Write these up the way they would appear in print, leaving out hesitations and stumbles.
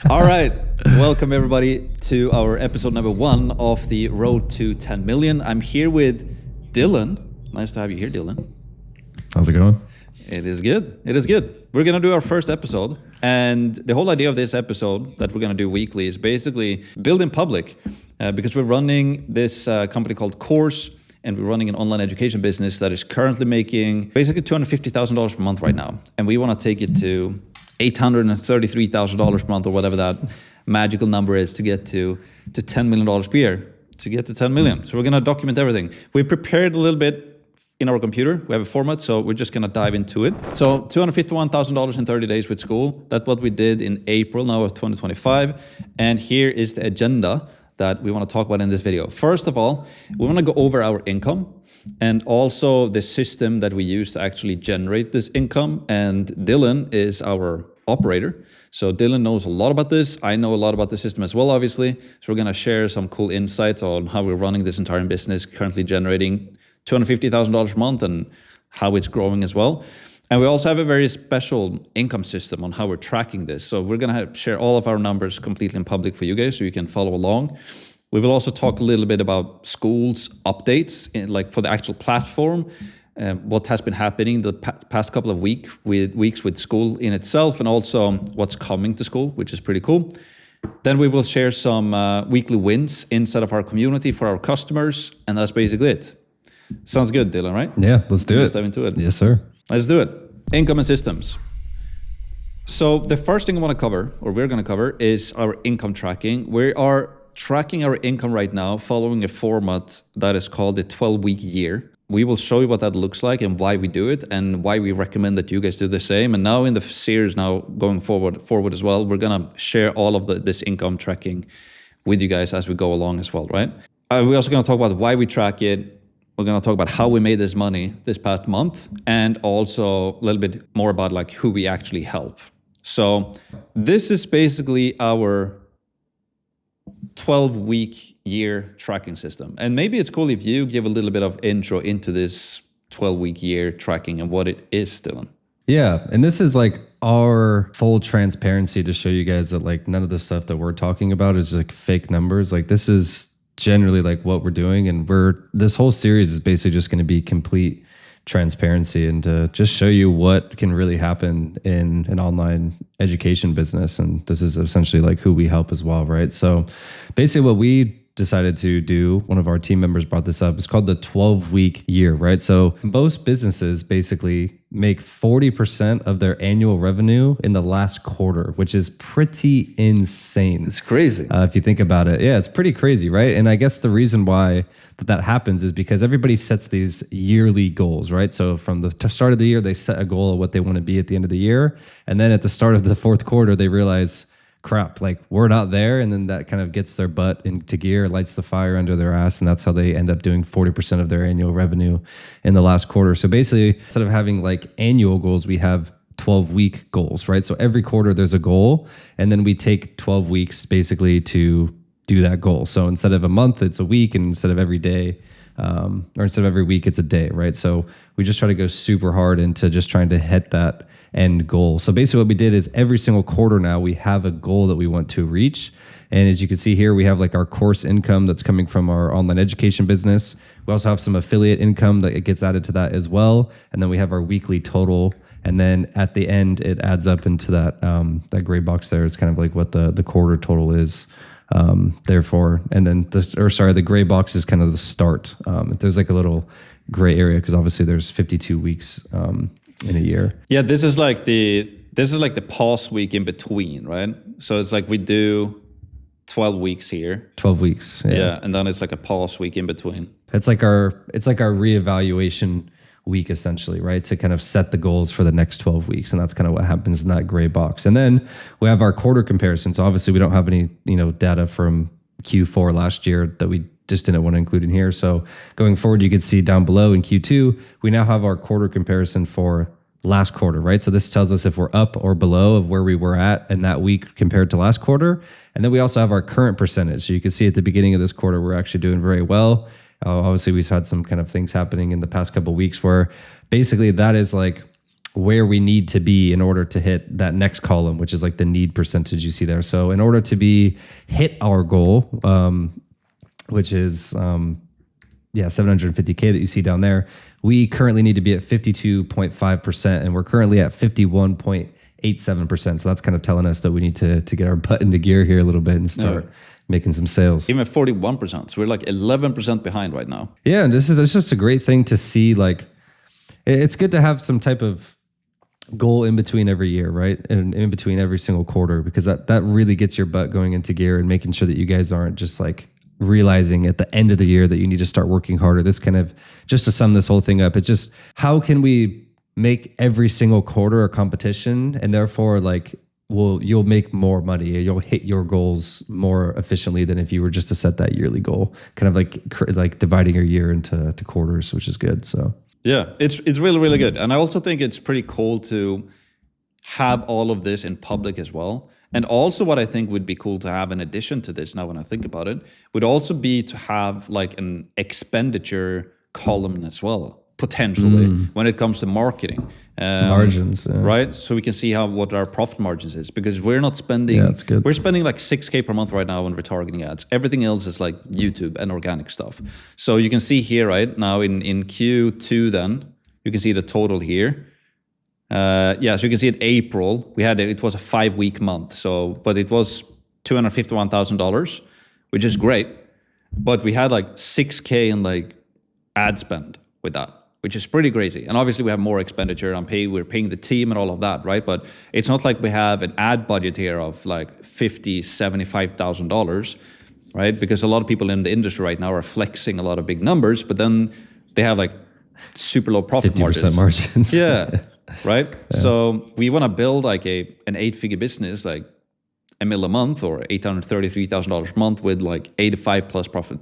All right. Welcome, everybody, to our episode number 1 of the Road to 10 Million. I'm here with Dylan. Nice to have you here, Dylan. How's it going? It is good. It is good. We're going to do our first episode. And the whole idea of this episode that we're going to do weekly is basically build in public because we're running this company called Course, and we're running an online education business that is currently making basically $250,000 per month right now. And we want to take it to $833,000 per month, or whatever that magical number is, to get to $10 million per year, to get to 10 million. So we're going to document everything. We prepared a little bit in our computer. We have a format, so we're just going to dive into it. So $251,000 in 30 days with Skool. That's what we did in April now of 2025. And here is the agenda that we want to talk about in this video. First of all, we want to go over our income and also the system that we use to actually generate this income. And Dylan is our operator. So Dylan knows a lot about this. I know a lot about the system as well, obviously. So we're going to share some cool insights on how we're running this entire business, currently generating $250,000 a month and how it's growing as well. And we also have a very special income system on how we're tracking this. So we're going to share all of our numbers completely in public for you guys so you can follow along. We will also talk a little bit about Skool's updates, like for the actual platform, what has been happening the past couple of weeks with Skool in itself, and also what's coming to Skool, which is pretty cool. Then we will share some weekly wins inside of our community for our customers, and that's basically it. Sounds good, Dylan, right? Yeah, let's do it. Let's dive into it. Yes, sir. Let's do it. Income and systems. So the first thing I want to cover, or we're going to cover, is our income tracking. We are tracking our income right now following a format that is called the 12-week year. We will show you what that looks like and why we do it and why we recommend that you guys do the same. And now in the series now going forward as well, we're going to share all of this income tracking with you guys as we go along as well, right? We're also going to talk about why we track it. We're going to talk about how we made this money this past month, and also a little bit more about like who we actually help. So this is basically our 12-week year tracking system. And maybe it's cool if you give a little bit of intro into this 12-week year tracking and what it is, Dylan. Yeah, and this is like our full transparency to show you guys that like none of the stuff that we're talking about is like fake numbers. Like this is generally like what we're doing, and this whole series is basically just going to be complete transparency and to just show you what can really happen in an online education business. And this is essentially like who we help as well, right? So basically what we decided to do, one of our team members brought this up, it's called the 12-week year, right? So most businesses basically make 40% of their annual revenue in the last quarter, which is pretty insane. It's crazy. If you think about it. Yeah, it's pretty crazy, right? And I guess the reason why that happens is because everybody sets these yearly goals, right? So from the start of the year, they set a goal of what they want to be at the end of the year. And then at the start of the fourth quarter, they realize, crap, like we're not there. And then that kind of gets their butt into gear, lights the fire under their ass. And that's how they end up doing 40% of their annual revenue in the last quarter. So basically, instead of having like annual goals, we have 12-week goals, right? So every quarter there's a goal, and then we take 12 weeks basically to do that goal. So instead of a month, it's a week, and instead of every day, or instead of every week, it's a day, right? So we just try to go super hard into just trying to hit that end goal. So basically what we did is every single quarter now we have a goal that we want to reach. And as you can see here, we have like our course income that's coming from our online education business. We also have some affiliate income that it gets added to that as well. And then we have our weekly total. And then at the end, it adds up into that gray box there. It's kind of like what the quarter total is. Therefore, and then the gray box is kind of the start. There's like a little gray area because obviously there's 52 weeks in a year. Yeah, this is like the pause week in between, right? So it's like we do 12 weeks here. 12 weeks. Yeah, and then it's like a pause week in between. It's like our reevaluation week essentially, right? To kind of set the goals for the next 12 weeks. And that's kind of what happens in that gray box. And then we have our quarter comparison. So obviously we don't have any, data from Q4 last year that we just didn't want to include in here. So going forward, you can see down below in Q2, we now have our quarter comparison for last quarter, right? So this tells us if we're up or below of where we were at in that week compared to last quarter. And then we also have our current percentage. So you can see at the beginning of this quarter, we're actually doing very well. Obviously, we've had some kind of things happening in the past couple of weeks where basically that is like where we need to be in order to hit that next column, which is like the need percentage you see there. So in order to hit our goal, which is 750K that you see down there, we currently need to be at 52.5%, and we're currently at 51.87%. So that's kind of telling us that we need to get our butt into gear here a little bit and start making some sales. Even 41%. So we're like 11% behind right now. Yeah, and it's just a great thing to see. Like, it's good to have some type of goal in between every year, right? And in between every single quarter, because that really gets your butt going into gear and making sure that you guys aren't just like realizing at the end of the year that you need to start working harder. This kind of, just to sum this whole thing up, it's just, how can we make every single quarter a competition, and therefore like you'll make more money, you'll hit your goals more efficiently than if you were just to set that yearly goal, kind of like dividing your year into quarters, which is good. So yeah, it's really, really good. And I also think it's pretty cool to have all of this in public as well. And also what I think would be cool to have in addition to this, now when I think about it, would also be to have like an expenditure column as well, potentially, when it comes to marketing. Margins. Yeah. Right? So we can see what our profit margins is, because we're not spending, that's good. We're spending like 6K per month right now on retargeting ads. Everything else is like YouTube and organic stuff. So you can see here, right now in Q2, then you can see the total here. So you can see in April, it was a 5-week month. So, but it was $251,000, which is great. But we had like 6K in like ad spend with that, which is pretty crazy. And obviously we have more expenditure on we're paying the team and all of that, right? But it's not like we have an ad budget here of like $50,000, $75,000, right? Because a lot of people in the industry right now are flexing a lot of big numbers, but then they have like super low profit 50% margins. Yeah. Right. Yeah. So we want to build like an 8-figure business, like $1 million a month or $833,000 a month with like 85 plus profit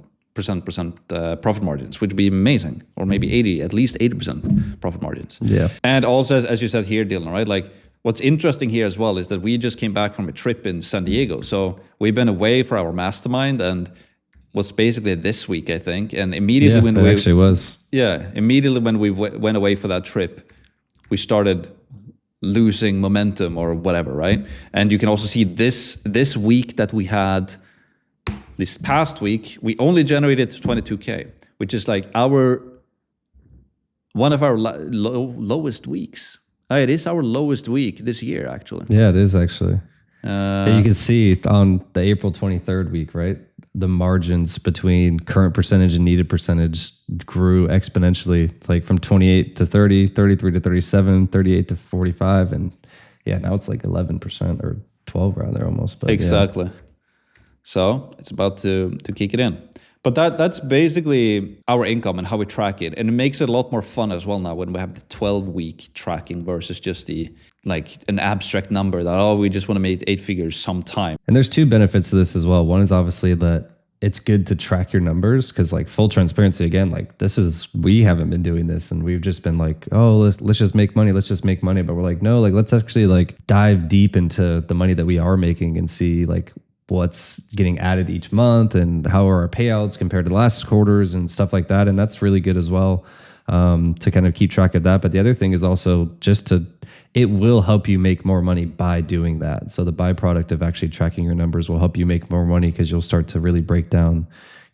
margins, which would be amazing. Or maybe at least 80% profit margins. Yeah. And also, as you said here, Dylan, right? Like what's interesting here as well is that we just came back from a trip in San Diego. So we've been away for our mastermind, and was basically this week, I think. And immediately when we actually was. Yeah. Immediately when we went away for that trip, we started losing momentum or whatever, right? And you can also see this week that we had, this past week, we only generated 22K, which is like one of our lowest weeks. It is our lowest week this year, actually. Yeah, it is actually. You can see on the April 23rd week, right? The margins between current percentage and needed percentage grew exponentially, like from 28 to 30, 33 to 37, 38 to 45. And now it's like 11% or 12 rather almost. But exactly. Yeah. So it's about to kick it in. But that's basically our income and how we track it. And it makes it a lot more fun as well now when we have the 12-week tracking versus just an abstract number that, we just want to make 8 figures sometime. And there's 2 benefits to this as well. One is obviously that it's good to track your numbers, because like full transparency, again, like we haven't been doing this, and we've just been like, let's just make money. But we're like, no, like let's actually like dive deep into the money that we are making and see like what's getting added each month and how are our payouts compared to the last quarters and stuff like that. And that's really good as well, to kind of keep track of that. But the other thing is also it will help you make more money by doing that. So the byproduct of actually tracking your numbers will help you make more money, because you'll start to really break down,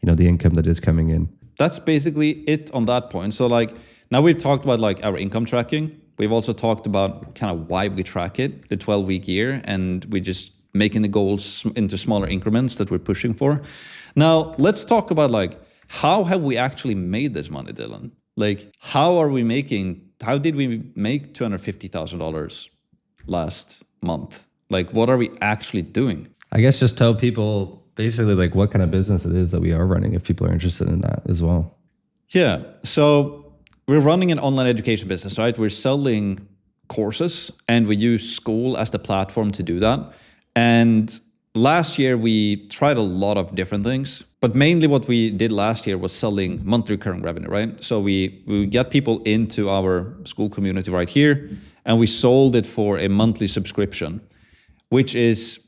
the income that is coming in. That's basically it on that point. So like now we've talked about like our income tracking. We've also talked about kind of why we track it, the 12-week year, and we just making the goals into smaller increments that we're pushing for. Now, let's talk about like, how have we actually made this money, Dylan? Like, how did we make $250,000 last month? Like, what are we actually doing? I guess just tell people basically like what kind of business it is that we are running, if people are interested in that as well. Yeah. So we're running an online education business, right? We're selling courses, and we use Skool as the platform to do that. And last year we tried a lot of different things, but mainly what we did last year was selling monthly recurring revenue, right? So we get people into our Skool community right here, and we sold it for a monthly subscription, which is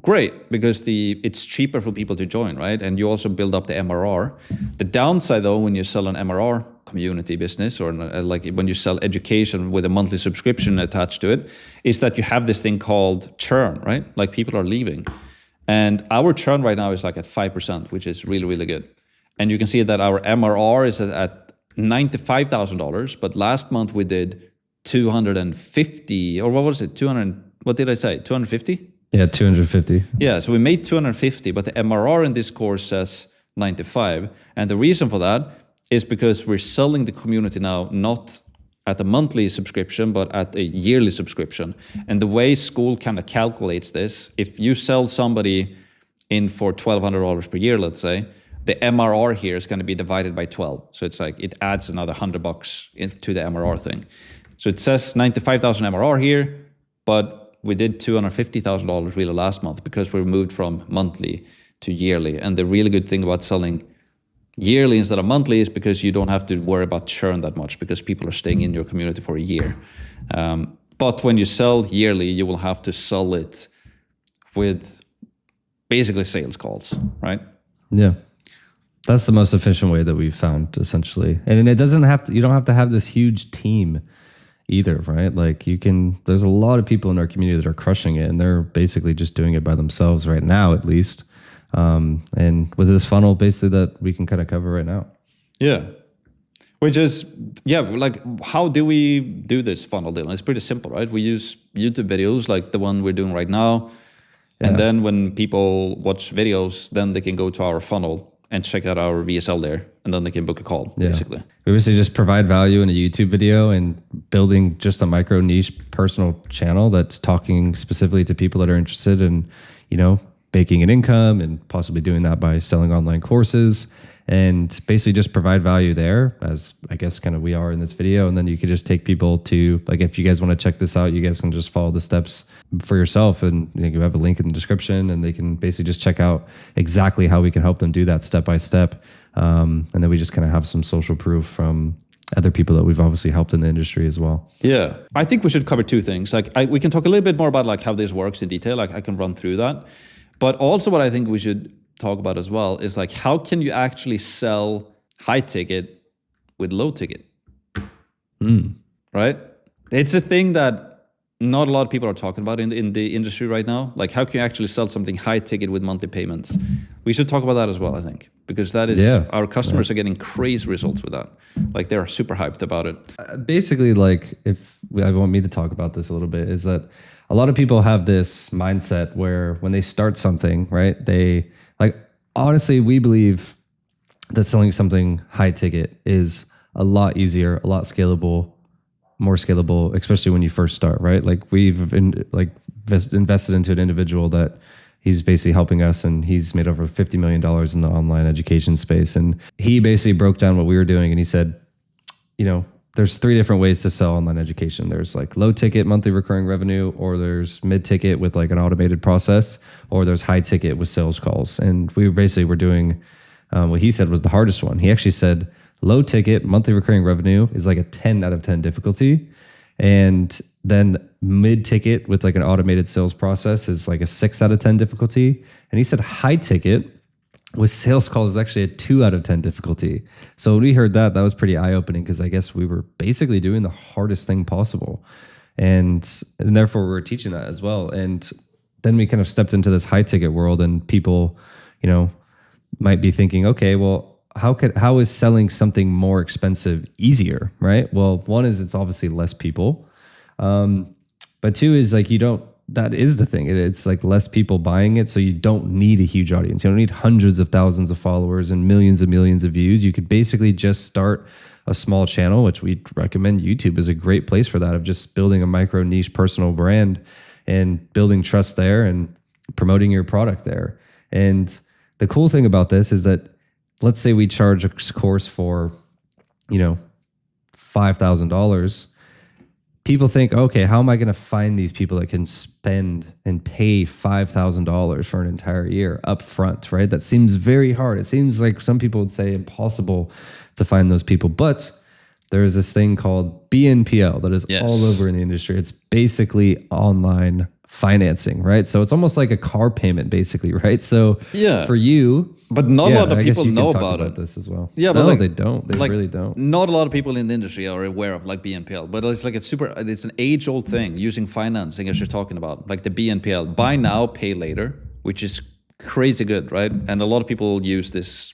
great, because it's cheaper for people to join, right? And you also build up the MRR. The downside, though, when you sell an MRR community business, or like when you sell education with a monthly subscription attached to it, is that you have this thing called churn, right? Like people are leaving. And our churn right now is like at 5%, which is really, really good. And you can see that our MRR is at $95,000, but last month we did 250, or what was it? 200, what did I say? 250? Yeah, 250. Yeah, so we made 250, but the MRR in this course says 95. And the reason for that is because we're selling the community now not at a monthly subscription, but at a yearly subscription. And the way Skool kind of calculates this, if you sell somebody in for $1,200 per year, let's say, the MRR here is going to be divided by 12. So it's like it adds another $100 into the MRR thing. So it says 95,000 MRR here, but we did $250,000 really last month because we moved from monthly to yearly. And the really good thing about selling yearly instead of monthly is because you don't have to worry about churn that much, because people are staying in your community for a year. But when you sell yearly, you will have to sell it with basically sales calls, right? Yeah. That's the most efficient way that we've found, essentially. And it doesn't have to, you don't have to have this huge team either, right? Like there's a lot of people in our community that are crushing it, and they're basically just doing it by themselves right now, at least. And with this funnel, basically, that we can kind of cover right now. Yeah. Which is, like, how do we do this funnel, Dylan? It's pretty simple, right? We use YouTube videos like the one we're doing right now. And then when people watch videos, then they can go to our funnel and check out our VSL there, and then they can book a call, basically. We basically just provide value in a YouTube video and building just a micro niche personal channel that's talking specifically to people that are interested in, making an income and possibly doing that by selling online courses, and basically just provide value there, as I guess kind of we are in this video. And then you could just take people to, like, if you guys want to check this out, you guys can just follow the steps for yourself, and you have a link in the description, and they can basically just check out exactly how we can help them do that step by step. And then we just kind of have some social proof from other people that we've obviously helped in the industry as well. Yeah, I think we should cover two things. Like we can talk a little bit more about like how this works in detail. Like I can run through that. But also what I think we should talk about as well is like, how can you actually sell high ticket with low ticket? Right? It's a thing that not a lot of people are talking about in the industry right now. Like, how can you actually sell something high ticket with monthly payments? We should talk about that as well, I think, because that is, our customers are getting crazy results with that. Like, they're super hyped about it. Basically, like, if I want me to talk about this a little bit, is that a lot of people have this mindset where when they start something, right, they like, honestly, we believe that selling something high ticket is a lot easier, a lot scalable, more scalable, especially when you first start, right? Like we've invested into an individual that he's basically helping us, and he's made over $50 million in the online education space. And he basically broke down what we were doing, and he said, there's 3 different ways to sell online education. There's like low ticket monthly recurring revenue, or there's mid ticket with like an automated process, or there's high ticket with sales calls. And we basically were doing what he said was the hardest one. He actually said low ticket monthly recurring revenue is like a 10 out of 10 difficulty. And then mid ticket with like an automated sales process is like a 6 out of 10 difficulty. And he said high ticket with sales calls is actually a 2 out of 10 difficulty. So when we heard that was pretty eye-opening, because I guess we were basically doing the hardest thing possible. And therefore we were teaching that as well. And then we kind of stepped into this high ticket world, and people, might be thinking, okay, well, how is selling something more expensive easier, right? Well, one is it's obviously less people. But 2 is like that is the thing. It's like less people buying it, so you don't need a huge audience. You don't need hundreds of thousands of followers and millions of views. You could basically just start a small channel, which we recommend. YouTube is a great place for that, of just building a micro niche personal brand and building trust there and promoting your product there. And the cool thing about this is that, let's say we charge a course for, $5,000. People think, okay, how am I going to find these people that can spend and pay $5,000 for an entire year up front, right? That seems very hard. It seems like some people would say impossible to find those people. But there is this thing called BNPL that is all over in the industry. It's basically online financing, right? So it's almost like a car payment basically, right? So Yeah. for you, But not a lot of I guess people you can know talk about it. this as well. Yeah, but no, like, they don't. They like, really don't. Not a lot of people in the industry are aware of like BNPL, but it's like it's an age-old thing using financing as you're talking about, like the BNPL, buy now, pay later, which is crazy good, right? And a lot of people use this.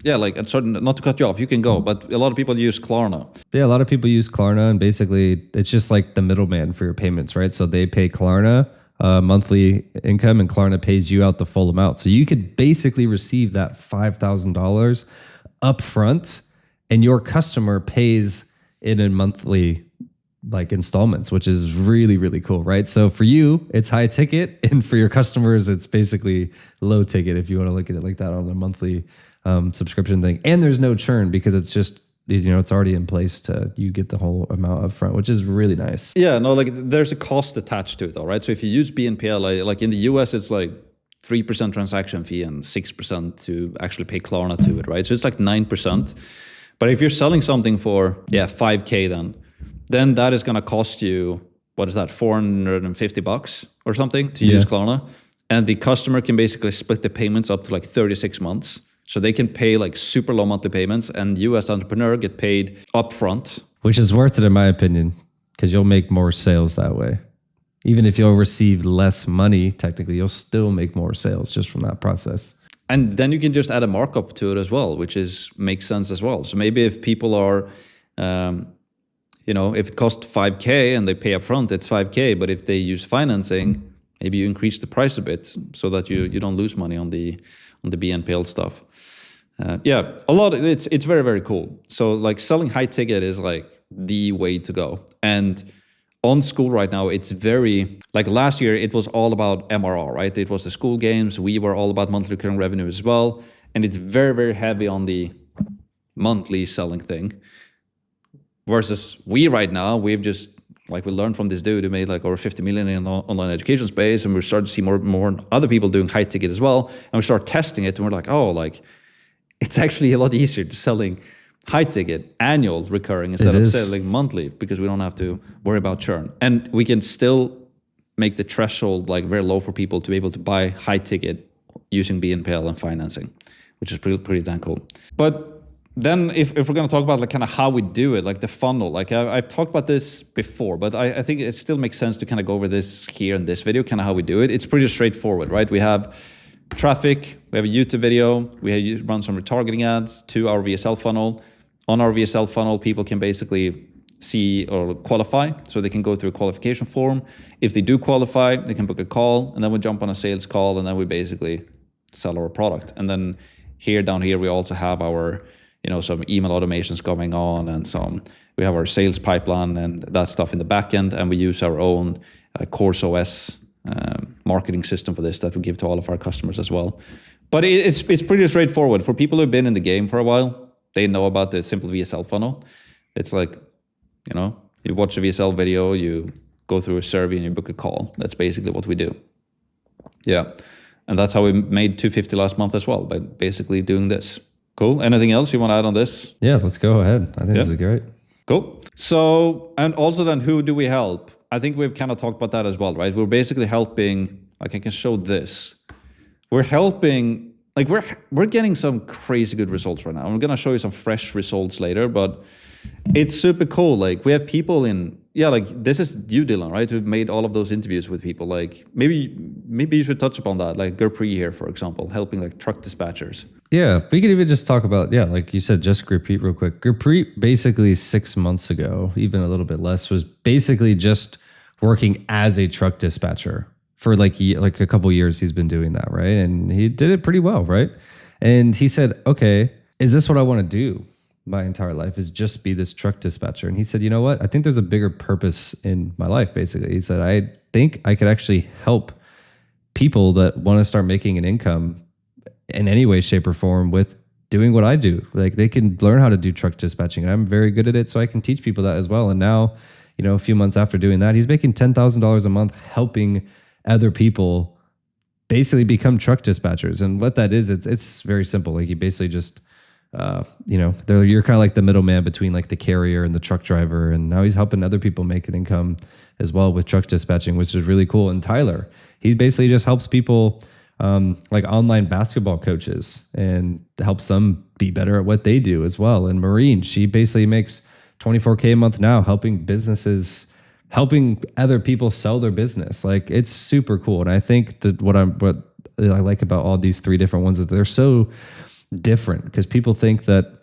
Like a certain, not to cut you off, you can go, but a lot of people use Klarna. Yeah, a lot of people use Klarna, and basically it's just like the middleman for your payments, right? So they pay Klarna monthly income, and Klarna pays you out the full amount. So you could basically receive that $5,000 upfront, and your customer pays it in monthly like installments, which is really, really cool, right? So for you, it's high ticket, and for your customers, it's basically low ticket if you want to look at it like that on a monthly subscription thing. And there's no churn because it's just, it's already in place you get the whole amount up front, which is really nice. Yeah, no, like there's a cost attached to it though, right? So if you use BNPL, like in the US, it's like 3% transaction fee and 6% to actually pay Klarna to it, right? So it's like 9%. But if you're selling something for, 5K then that is going to cost you, what is that, $450 or something to use Klarna. And the customer can basically split the payments up to like 36 months. So they can pay like super low monthly payments, and you as an entrepreneur get paid upfront. Which is worth it in my opinion, because you'll make more sales that way. Even if you'll receive less money, technically, you'll still make more sales just from that process. And then you can just add a markup to it as well, which makes sense as well. So maybe if people are, if it costs 5K and they pay upfront, it's 5K. But if they use financing, maybe you increase the price a bit so that you don't lose money on the BNPL stuff. It's very, very cool. So like selling high ticket is like the way to go. And on Skool right now, it's very, like last year, it was all about MRR, right? It was the Skool games. We were all about monthly recurring revenue as well. And it's very, very heavy on the monthly selling thing. Versus we right now, we've just, like we learned from this dude who made like over 50 million in the online education space. And we're starting to see more other people doing high ticket as well. And we start testing it and we're like, it's actually a lot easier to selling high ticket annual recurring instead of selling monthly, because we don't have to worry about churn. And we can still make the threshold like very low for people to be able to buy high ticket using BNPL and financing, which is pretty damn cool. But then if we're going to talk about like kind of how we do it, like the funnel, like I've talked about this before, but I think it still makes sense to kind of go over this here in this video, kind of how we do it. It's pretty straightforward, right? We have traffic, we have a YouTube video, we run some retargeting ads to our VSL funnel. On our VSL funnel, people can basically see or qualify, so they can go through a qualification form. If they do qualify, they can book a call, and then we jump on a sales call, and then we basically sell our product. And then down here, we also have our, some email automations going on, and we have our sales pipeline and that stuff in the back end, and we use our own Course OS marketing system for this that we give to all of our customers as well. But it's pretty straightforward. For people who've been in the game for a while, they know about the simple VSL funnel. It's like, you watch a VSL video, you go through a survey, and you book a call. That's basically what we do. Yeah. And that's how we made 250 last month as well, by basically doing this. Cool. Anything else you want to add on this? Yeah, let's go ahead. I think this is great. Cool. So, and also then who do we help? I think we've kind of talked about that as well, right? We're basically helping, like I can show this. We're helping, like we're getting some crazy good results right now. I'm going to show you some fresh results later, but it's super cool. Like we have people like this is you, Dylan, right? Who've made all of those interviews with people. Like maybe you should touch upon that. Like Gurpreet here, for example, helping like truck dispatchers. Yeah, we could even just talk about, like you said, just Gurpreet real quick. Gurpreet basically 6 months ago, even a little bit less, was basically just working as a truck dispatcher for like a couple years. He's been doing that, right? And he did it pretty well, right? And he said, okay, is this what I want to do my entire life, is just be this truck dispatcher? And he said, you know what? I think there's a bigger purpose in my life, basically. He said, I think I could actually help people that want to start making an income in any way, shape, or form with doing what I do. Like they can learn how to do truck dispatching, and I'm very good at it, so I can teach people that as well. And now, a few months after doing that, he's making $10,000 a month helping other people basically become truck dispatchers. And what that is, it's very simple. Like you basically just, you're kind of like the middleman between like the carrier and the truck driver. And now he's helping other people make an income as well with truck dispatching, which is really cool. And Tyler, he basically just helps people like online basketball coaches and helps them be better at what they do as well. And Maureen, she basically makes $24K a month now helping helping other people sell their business. Like, it's super cool. And I think that what I like about all these three different ones is they're so different, because people think that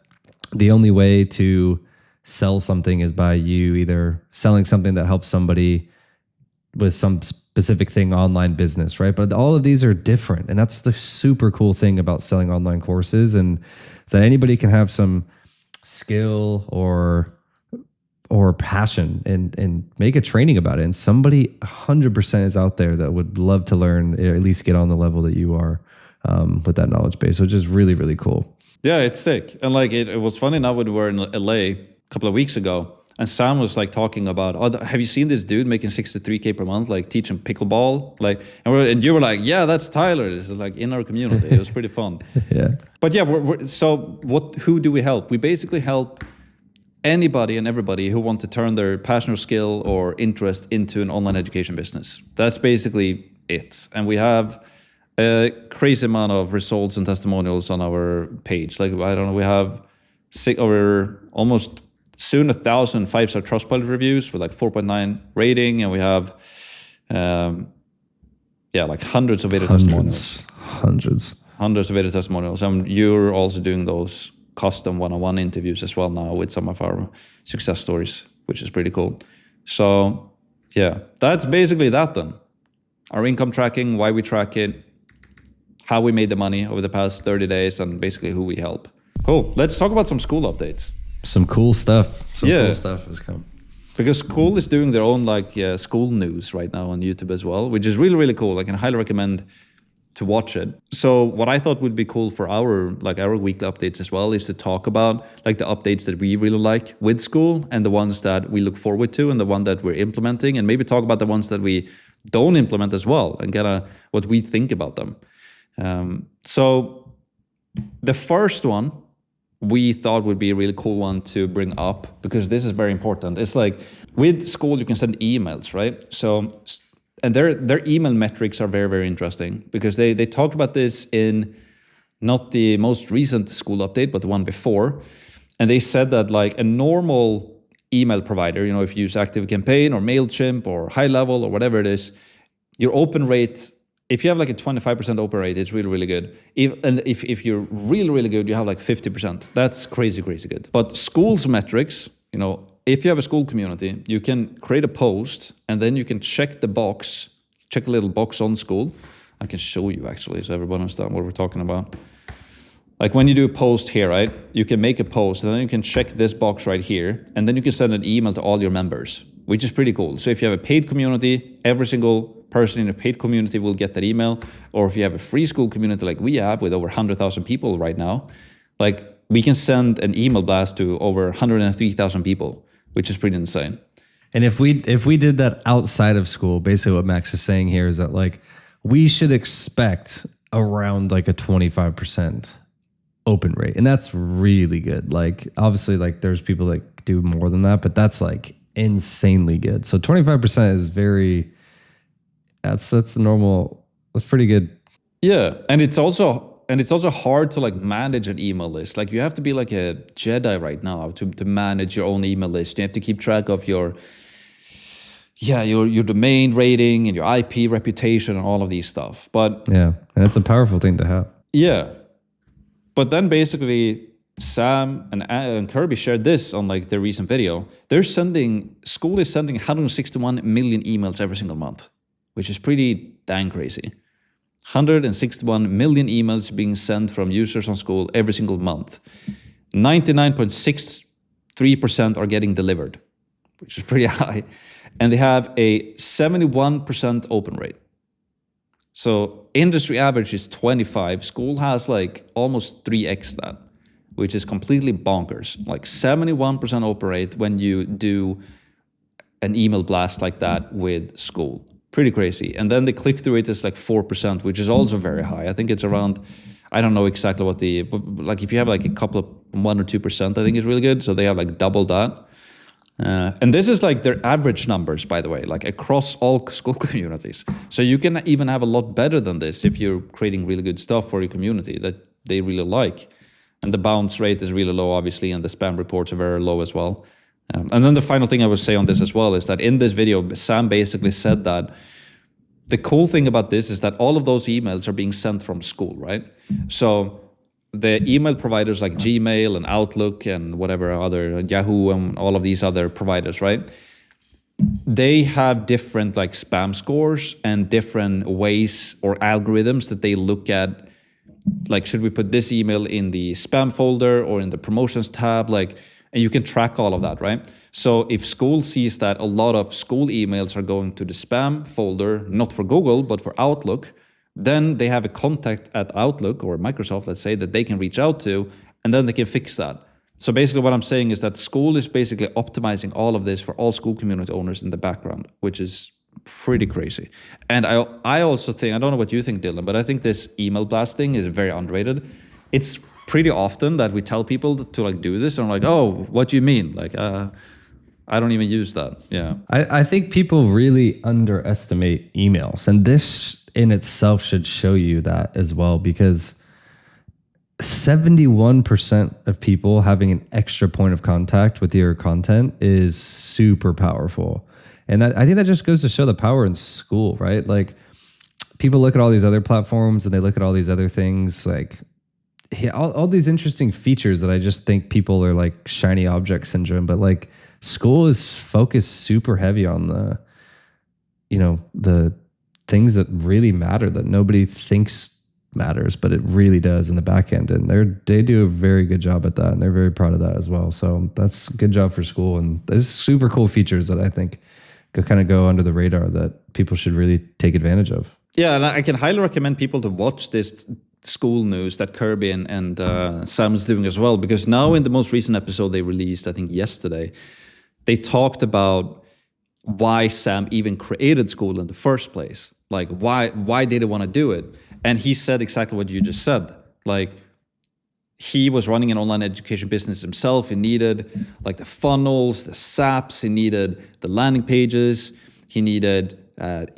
the only way to sell something is by you either selling something that helps somebody with some specific thing, online business, right? But all of these are different. And that's the super cool thing about selling online courses, and that anybody can have some skill or passion and make a training about it. And somebody 100% is out there that would love to learn, or at least get on the level that you are with that knowledge base, which is really, really cool. Yeah, it's sick. And like, it was funny enough when we were in LA a couple of weeks ago, and Sam was like talking about, have you seen this dude making 63K per month, like teaching pickleball? Like, and you were like, yeah, that's Tyler. This is like in our community. It was pretty fun. Yeah. But yeah, who do we help? We basically help anybody and everybody who want to turn their passion or skill or interest into an online education business. That's basically it. And we have a crazy amount of results and testimonials on our page. Like, I don't know, we have almost soon 1,000 5-star Trustpilot reviews with like 4.9 rating, and we have like hundreds of video testimonials. Hundreds of video testimonials. And you're also doing those custom one-on-one interviews as well now with some of our success stories, which is pretty cool. So yeah, that's basically that then. Our income tracking, why we track it, how we made the money over the past 30 days, and basically who we help. Cool. Let's talk about some Skool updates. Some cool stuff. Cool stuff has come. Because Skool is doing their own Skool news right now on YouTube as well, which is really, really cool. I can highly recommend to watch it. So what I thought would be cool for our weekly updates as well is to talk about like the updates that we really like with Skool, and the ones that we look forward to, and the one that we're implementing, and maybe talk about the ones that we don't implement as well, and get what we think about them. So the first one we thought would be a really cool one to bring up, because this is very important. It's like with Skool, you can send emails, right? So, and their email metrics are very, very interesting, because they talked about this in not the most recent Skool update, but the one before. And they said that like a normal email provider, if you use ActiveCampaign or MailChimp or High Level or whatever it is, your open rate, if you have like a 25% open rate, it's really, really good. If you're really, really good, you have like 50%. That's crazy, crazy good. But Skool's metrics, if you have a Skool community, you can create a post, and then you can check a little box on Skool. I can show you actually, so everyone understands what we're talking about. Like when you do a post here, right? You can make a post, and then you can check this box right here, and then you can send an email to all your members, which is pretty cool. So if you have a paid community, every single person in a paid community will get that email. Or if you have a free Skool community like we have with over 100,000 people right now, like we can send an email blast to over 103,000 people, which is pretty insane. And if we did that outside of Skool, basically what Max is saying here is that like we should expect around like a 25% open rate. And that's really good. Like obviously like there's people that do more than that, but that's like insanely good. So 25% is that's normal. That's pretty good. Yeah. And it's also hard to like manage an email list. Like you have to be like a Jedi right now to manage your own email list. You have to keep track of your domain rating and your IP reputation and all of these stuff. But yeah, and it's a powerful thing to have. Yeah. But then basically Sam and Kirby shared this on like their recent video. Skool is sending 161 million emails every single month, which is pretty dang crazy. 161 million emails being sent from users on Skool every single month. 99.63% are getting delivered, which is pretty high. And they have a 71% open rate. So industry average is 25. Skool has like almost 3x that, which is completely bonkers. Like 71% open rate when you do an email blast like that with Skool. Pretty crazy. And then the click-through rate is like 4%, which is also very high. I think it's around, I don't know exactly what but like if you have like a couple of 1 or 2%, I think it's really good. So they have like double that. And this is like their average numbers, by the way, like across all Skool communities. So you can even have a lot better than this if you're creating really good stuff for your community that they really like. And the bounce rate is really low, obviously, and the spam reports are very low as well. And then the final thing I would say on this as well is that in this video, Sam basically said that the cool thing about this is that all of those emails are being sent from Skool, right? So the email providers like Gmail and Outlook and whatever other, Yahoo and all of these other providers, right? They have different like spam scores and different ways or algorithms that they look at. Like, should we put this email in the spam folder or in the promotions tab? Like, and you can track all of that, right? So if Skool sees that a lot of Skool emails are going to the spam folder, not for Google, but for Outlook, then they have a contact at Outlook or Microsoft, let's say, that they can reach out to, and then they can fix that. So basically what I'm saying is that Skool is basically optimizing all of this for all Skool community owners in the background, which is pretty crazy. And I also think, I don't know what you think, Dylan, but I think this email blasting is very underrated. It's pretty often that we tell people to like do this and I'm like, oh, what do you mean? Like, I don't even use that. Yeah. I think people really underestimate emails, and this in itself should show you that as well, because 71% of people having an extra point of contact with your content is super powerful. And I think that just goes to show the power in Skool, right? Like, people look at all these other platforms and they look at all these other things, like all these interesting features that I just think people are like shiny object syndrome. But like, Skool is focused super heavy on the, the things that really matter, that nobody thinks matters, but it really does in the back end. And they do a very good job at that, and they're very proud of that as well. So that's a good job for Skool. And there's super cool features that I think kind of go under the radar that people should really take advantage of. Yeah, and I can highly recommend people to watch this Skool news that Kirby and Sam is doing as well, because now in the most recent episode they released, I think yesterday, they talked about why Sam even created Skool in the first place. Like, why did he want to do it? And he said exactly what you just said. Like, he was running an online education business himself. He needed like the funnels, the SAPs, he needed the landing pages, he needed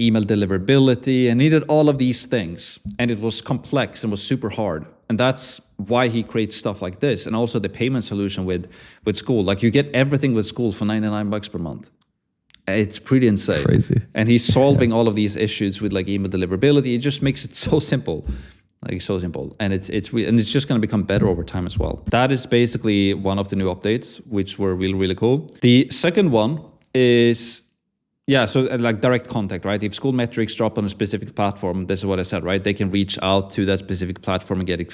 email deliverability, and needed all of these things. And it was complex and was super hard. And that's why he creates stuff like this. And also the payment solution with Skool. Like, you get everything with Skool for $99 per month. It's pretty insane. Crazy. And he's solving all of these issues with like email deliverability. It just makes it so simple. Like, so simple. And it's just going to become better over time as well. That is basically one of the new updates, which were really, really cool. The second one is, so like direct contact, right? If Skool metrics drop on a specific platform, this is what I said, right? They can reach out to that specific platform and get it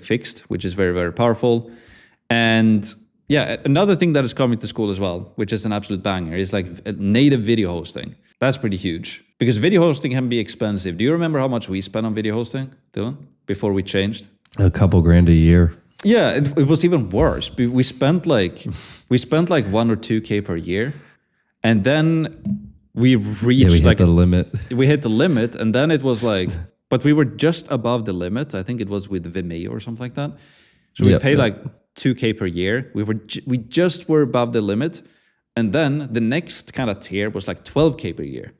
fixed, which is very, very powerful. And another thing that is coming to Skool as well, which is an absolute banger, is like native video hosting. That's pretty huge, because video hosting can be expensive. Do you remember how much we spent on video hosting, Dylan, before we changed? A couple grand a year. Yeah, it was even worse. We spent like 1 or 2K per year, and then we reached hit the limit. We hit the limit, and then it was like, but we were just above the limit. I think it was with Vimeo or something like that. So we paid like 2K per year. We just were above the limit, and then the next kind of tier was like 12K per year.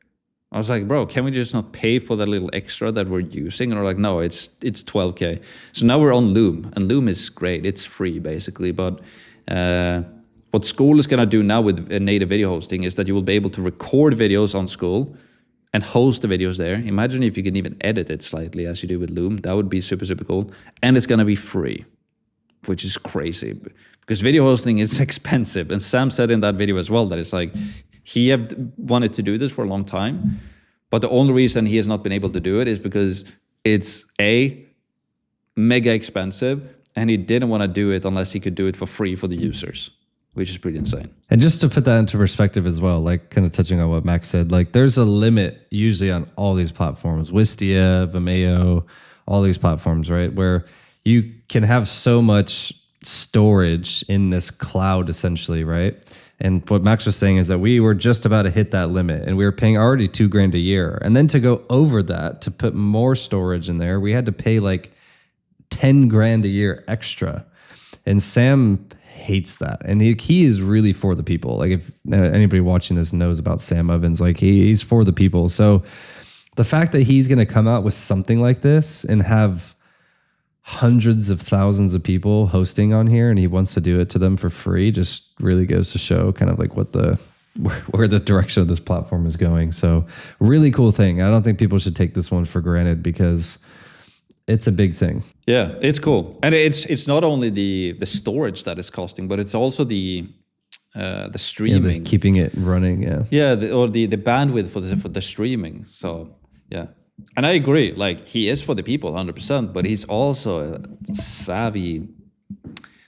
I was like, bro, can we just not pay for that little extra that we're using? And we're like, no, it's 12K. So now we're on Loom, and Loom is great. It's free basically, but what Skool is going to do now with native video hosting is that you will be able to record videos on Skool and host the videos there. Imagine if you can even edit it slightly as you do with Loom. That would be super, super cool. And it's going to be free, which is crazy, because video hosting is expensive. And Sam said in that video as well that it's like, he had wanted to do this for a long time, but the only reason he has not been able to do it is because it's mega expensive, and he didn't want to do it unless he could do it for free for the users, which is pretty insane. And just to put that into perspective as well, like kind of touching on what Max said, like there's a limit usually on all these platforms, Wistia, Vimeo, all these platforms, right? Where you can have so much storage in this cloud essentially, right? And what Max was saying is that we were just about to hit that limit, and we were paying already $2 grand a year. And then to go over that, to put more storage in there, we had to pay like 10 grand a year extra. And Sam hates that, and he is really for the people. Like if anybody watching this knows about Sam Evans, like he's for the people. So the fact that he's going to come out with something like this and have hundreds of thousands of people hosting on here, and he wants to do it to them for free, just really goes to show kind of like where the direction of this platform is going. So really cool thing. I don't think people should take this one for granted because it's a big thing. Yeah, it's cool. And it's not only the storage that is costing, but it's also the streaming. Keeping it running, Yeah, the bandwidth for the streaming. So, yeah. And I agree, like he is for the people 100%, but he's also a savvy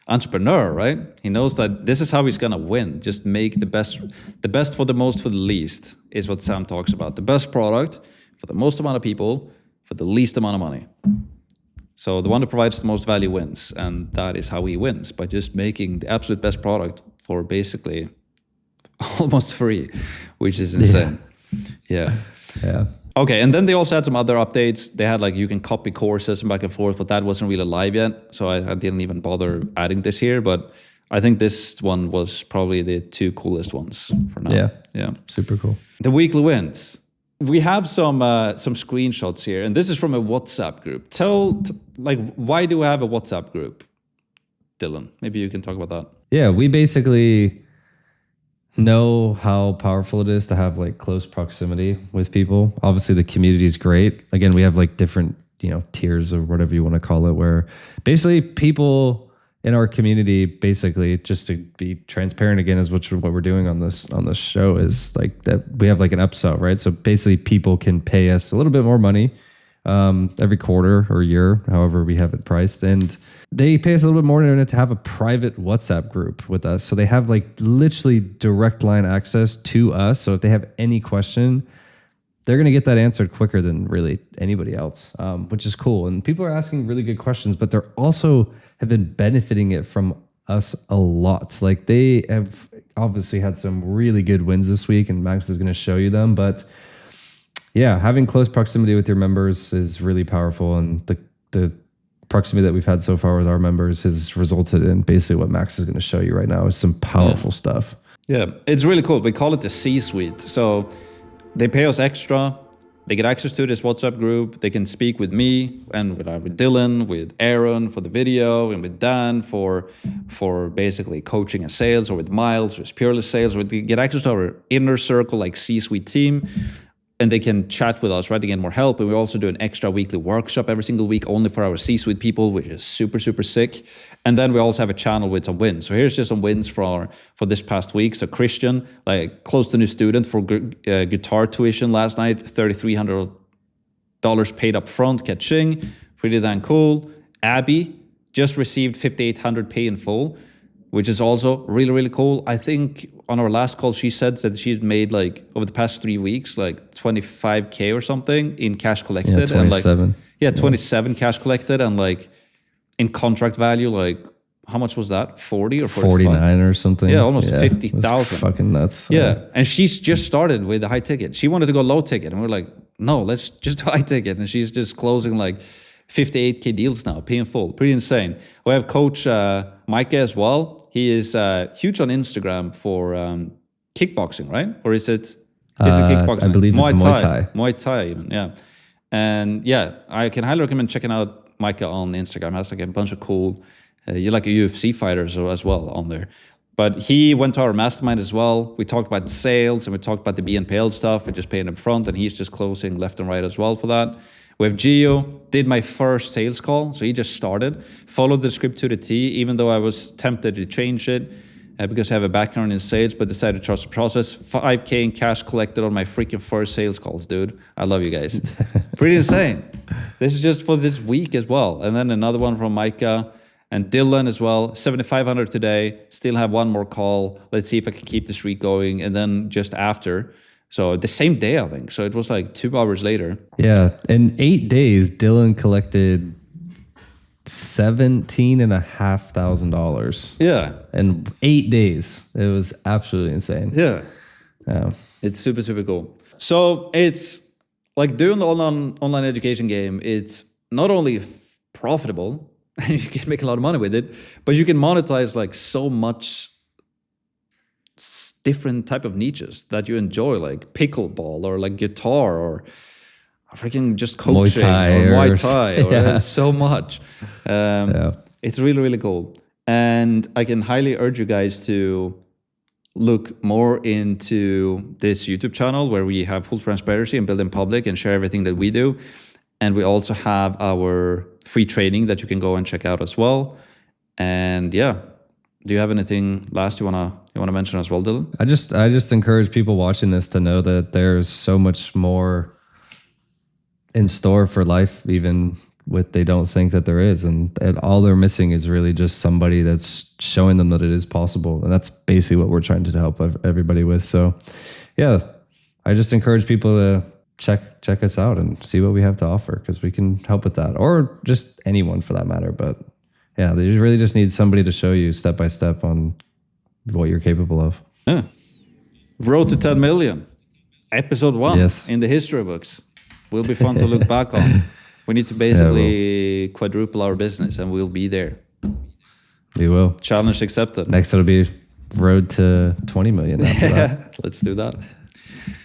entrepreneur, right? He knows that this is how he's gonna win. Just make the best for the most for the least is what Sam talks about. The best product for the most amount of people for the least amount of money. So the one that provides the most value wins, and that is how he wins, by just making the absolute best product for basically almost free, which is insane. Yeah. Okay, and then they also had some other updates. They had like you can copy courses and back and forth, but that wasn't really live yet, so I didn't even bother adding this here. But I think this one was probably the two coolest ones for now. Yeah, super cool. The weekly wins. We have some screenshots here, and this is from a WhatsApp group. Why do we have a WhatsApp group, Dylan? Maybe you can talk about that. Yeah, we basically know how powerful it is to have like close proximity with people. Obviously the community is great. Again, we have like different, tiers or whatever you want to call it, where basically people in our community, basically just to be transparent again, is what we're doing on this show, is like that we have like an upsell, right? So basically people can pay us a little bit more money every quarter or year, however we have it priced, and they pay us a little bit more to have a private WhatsApp group with us. So they have like literally direct line access to us. So if they have any question, they're going to get that answered quicker than really anybody else, which is cool. And people are asking really good questions, but they're also have been benefiting it from us a lot. Like they have obviously had some really good wins this week, and Max is going to show you them. But yeah, having close proximity with your members is really powerful, and the proximity that we've had so far with our members has resulted in basically what Max is going to show you right now is some powerful stuff. Yeah, it's really cool. We call it the C-suite. So they pay us extra. They get access to this WhatsApp group. They can speak with me and with Dylan, with Aaron for the video, and with Dan for basically coaching and sales, or with Miles, who's purely sales. Or they get access to our inner circle, like C-suite team. And they can chat with us, right, to get more help. And we also do an extra weekly workshop every single week only for our C-suite people, which is super, super sick. And then we also have a channel with some wins. So here's just some wins for this past week. So Christian, like close to new student for guitar tuition last night, $3,300 paid up front, catching, pretty damn cool. Abby just received $5,800 pay in full, which is also really, really cool. I think on our last call, she said that she'd made like over the past 3 weeks, like 25K or something in cash collected. Yeah, 27. And 27 cash collected, and like in contract value, like how much was that? 40 or 45? 49 or something. Yeah, almost 50,000. Fucking nuts. Yeah. And she's just started with the high ticket. She wanted to go low ticket, and we're like, no, let's just do high ticket. And she's just closing like 58K deals now, paying full. Pretty insane. We have Coach Micah as well. He is huge on Instagram for kickboxing, right? Or is it kickboxing? I believe it's Muay Thai. Muay Thai even, yeah. And yeah, I can highly recommend checking out Micah on Instagram. He has like a bunch of cool, you like a UFC fighters as well on there. But he went to our mastermind as well. We talked about sales, and we talked about the BNPL stuff and just paying up front, and he's just closing left and right as well for that. We have Gio, did my first sales call, so he just started, followed the script to the T, even though I was tempted to change it because I have a background in sales, but decided to trust the process. 5K in cash collected on my freaking first sales calls, dude. I love you guys. Pretty insane. This is just for this week as well. And then another one from Micah and Dylan as well. 7,500 today. Still have one more call. Let's see if I can keep the streak going. And then just after, so the same day, I think. So it was like 2 hours later. Yeah. In 8 days, Dylan collected $17,500. Yeah. In 8 days. It was absolutely insane. Yeah. Yeah. It's super, super cool. So it's like doing the online education game. It's not only profitable, and you can make a lot of money with it. But you can monetize like so much different type of niches that you enjoy, like pickleball or like guitar or freaking just coaching or Muay Thai or yeah. so much. It's really, really cool. And I can highly urge you guys to look more into this YouTube channel where we have full transparency and build in public and share everything that we do. And we also have our free training that you can go and check out as well. And yeah, do you have anything last you wanna mention as well, Dylan? I just encourage people watching this to know that there's so much more in store for life, even what they don't think that there is, and all they're missing is really just somebody that's showing them that it is possible, and that's basically what we're trying to help everybody with. So yeah, I just encourage people to check us out and see what we have to offer, because we can help with that, or just anyone for that matter. But yeah, they really just need somebody to show you step by step on what you're capable of. Yeah. Road to 10 million, episode 1 Yes. in the history books. Will be fun to look back on. We need to basically quadruple our business, and we'll be there. We will. Challenge accepted. Next, it'll be road to 20 million after that. Let's do that.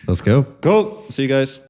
Let's go. Cool. See you guys.